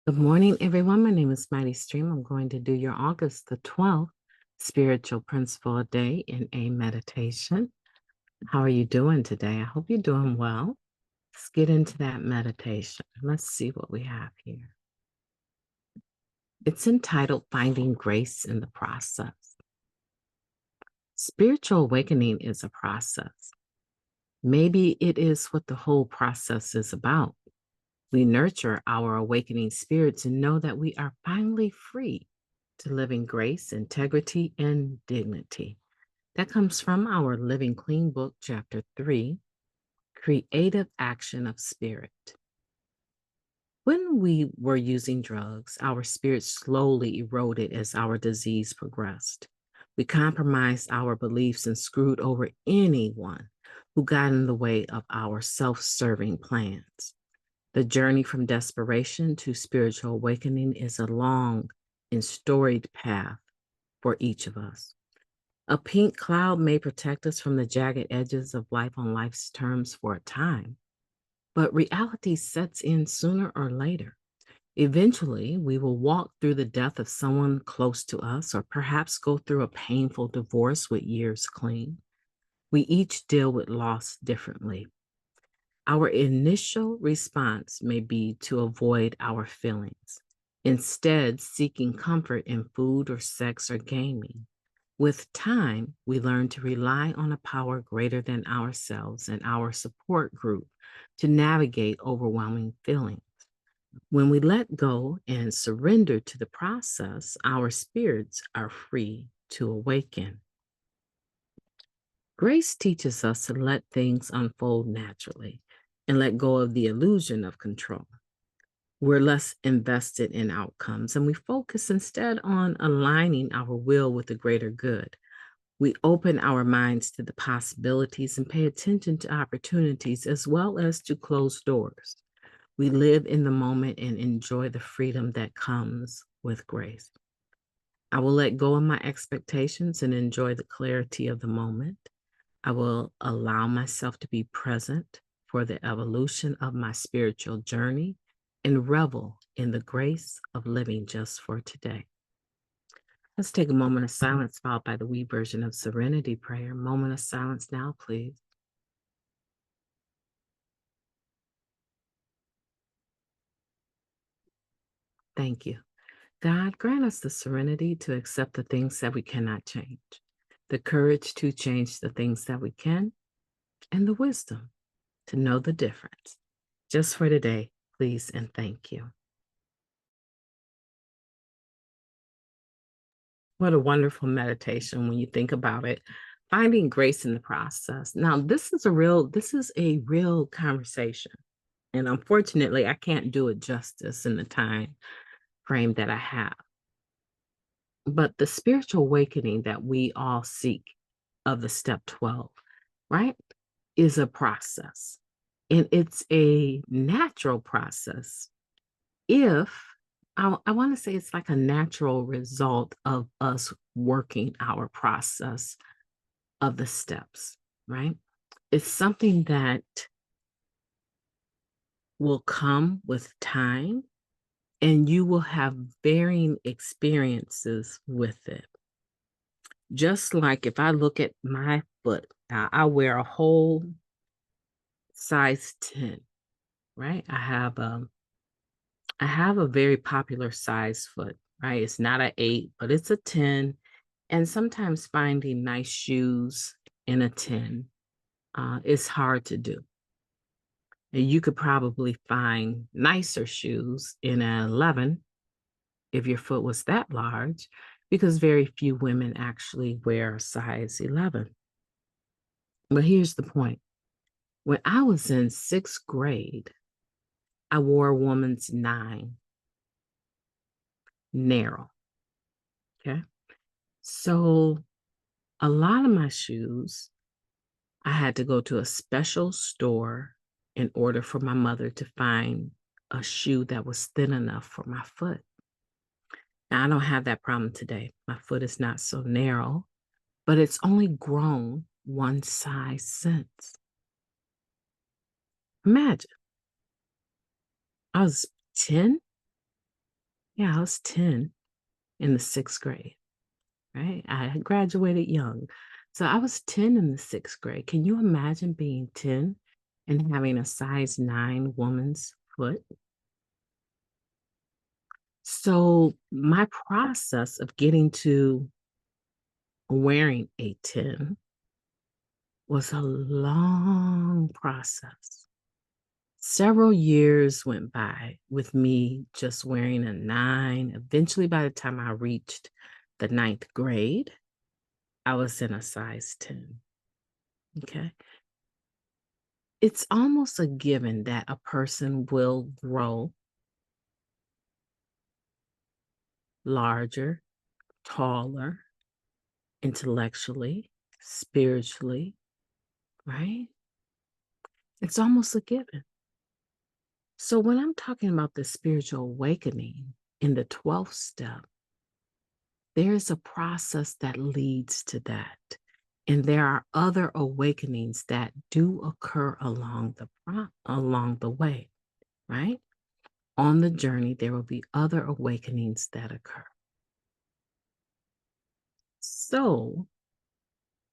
Good morning, everyone. My name is Mighty Stream. I'm going to do your August the 12th spiritual principle a day in a meditation. How are you doing today? I hope you're doing well. Let's get into that meditation. Let's see what we have here. It's entitled Finding Grace in the Process. Spiritual awakening is a process. Maybe it is what the whole process is about. We nurture our awakening spirits and know that we are finally free to live in grace, integrity, and dignity. That comes from our Living Clean book, chapter 3, Creative Action of Spirit. When we were using drugs, our spirit slowly eroded as our disease progressed. We compromised our beliefs and screwed over anyone who got in the way of our self-serving plans. The journey from desperation to spiritual awakening is a long and storied path for each of us. A pink cloud may protect us from the jagged edges of life on life's terms for a time, but reality sets in sooner or later. Eventually, we will walk through the death of someone close to us, or perhaps go through a painful divorce with years clean. We each deal with loss differently. Our initial response may be to avoid our feelings, instead, seeking comfort in food or sex or gaming. With time, we learn to rely on a power greater than ourselves and our support group to navigate overwhelming feelings. When we let go and surrender to the process, our spirits are free to awaken. Grace teaches us to let things unfold naturally and let go of the illusion of control. We're less invested in outcomes and we focus instead on aligning our will with the greater good. We open our minds to the possibilities and pay attention to opportunities as well as to closed doors. We live in the moment and enjoy the freedom that comes with grace. I will let go of my expectations and enjoy the clarity of the moment. I will allow myself to be present for the evolution of my spiritual journey and revel in the grace of living just for today. Let's take a moment of silence, followed by the wee version of Serenity Prayer. Moment of silence now, please. Thank you. God, grant us the serenity to accept the things that we cannot change, the courage to change the things that we can, and the wisdom to know the difference. Just for today, please and thank you. What a wonderful meditation when you think about it. Finding grace in the process. Now, this is a real conversation. And unfortunately, I can't do it justice in the time frame that I have. But the spiritual awakening that we all seek of the step 12, right, is a process. And it's a natural process if I want to say it's like a natural result of us working our process of the steps, right? It's something that will come with time and you will have varying experiences with it. Just like if I look at my foot, I wear a whole size 10, right? I have a very popular size foot, right? It's not an 8, but it's a 10. And sometimes finding nice shoes in a 10 is hard to do. And you could probably find nicer shoes in an 11 if your foot was that large, because very few women actually wear a size 11. But here's the point. When I was in 6th grade, I wore a woman's 9, narrow. Okay. So a lot of my shoes, I had to go to a special store in order for my mother to find a shoe that was thin enough for my foot. Now, I don't have that problem today. My foot is not so narrow, but it's only grown one size since. Imagine, I was 10 Yeah, I was 10 in the 6th grade, right? I had graduated young. So I was 10 in the 6th grade. Can you imagine being 10 and having a size 9 woman's foot? So my process of getting to wearing a 10 was a long process. Several years went by with me just wearing a 9. Eventually, by the time I reached the 9th grade, I was in a size 10. Okay. It's almost a given that a person will grow larger, taller, intellectually, spiritually, right? It's almost a given. So when I'm talking about the spiritual awakening in the 12th step, there is a process that leads to that. And there are other awakenings that do occur along the way, right? On the journey, there will be other awakenings that occur. So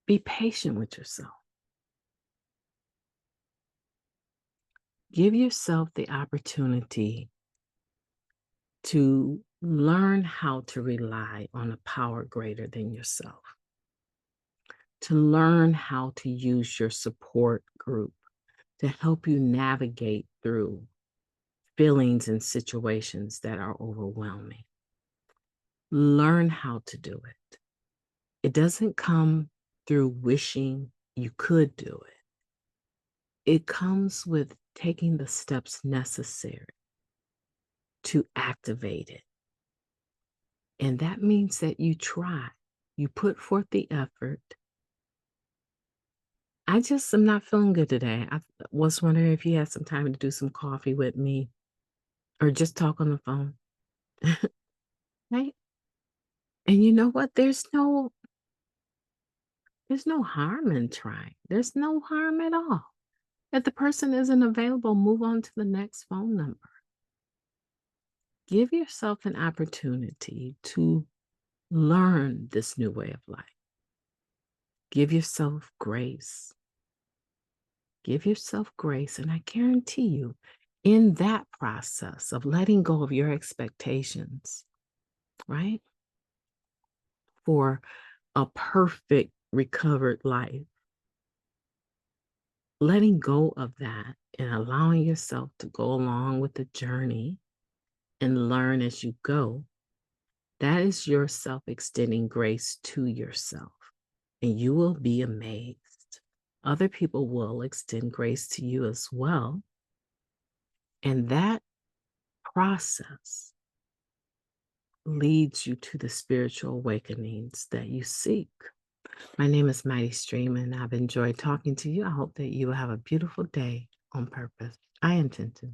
be patient with yourself. Give yourself the opportunity to learn how to rely on a power greater than yourself, to learn how to use your support group to help you navigate through feelings and situations that are overwhelming. Learn how to do it. It doesn't come through wishing you could do it. It comes with taking the steps necessary to activate it. And that means that you try, you put forth the effort. I just am not feeling good today. I was wondering if you had some time to do some coffee with me or just talk on the phone. Right? And you know what? There's no harm in trying. There's no harm at all. If the person isn't available, move on to the next phone number. Give yourself an opportunity to learn this new way of life. Give yourself grace. Give yourself grace. And I guarantee you, in that process of letting go of your expectations, right, for a perfect recovered life, letting go of that and allowing yourself to go along with the journey and learn as you go, that is your self extending grace to yourself. And you will be amazed. Other people will extend grace to you as well. And that process leads you to the spiritual awakenings that you seek. My name is Mighty Stream, and I've enjoyed talking to you. I hope that you will have a beautiful day on purpose. I intend to.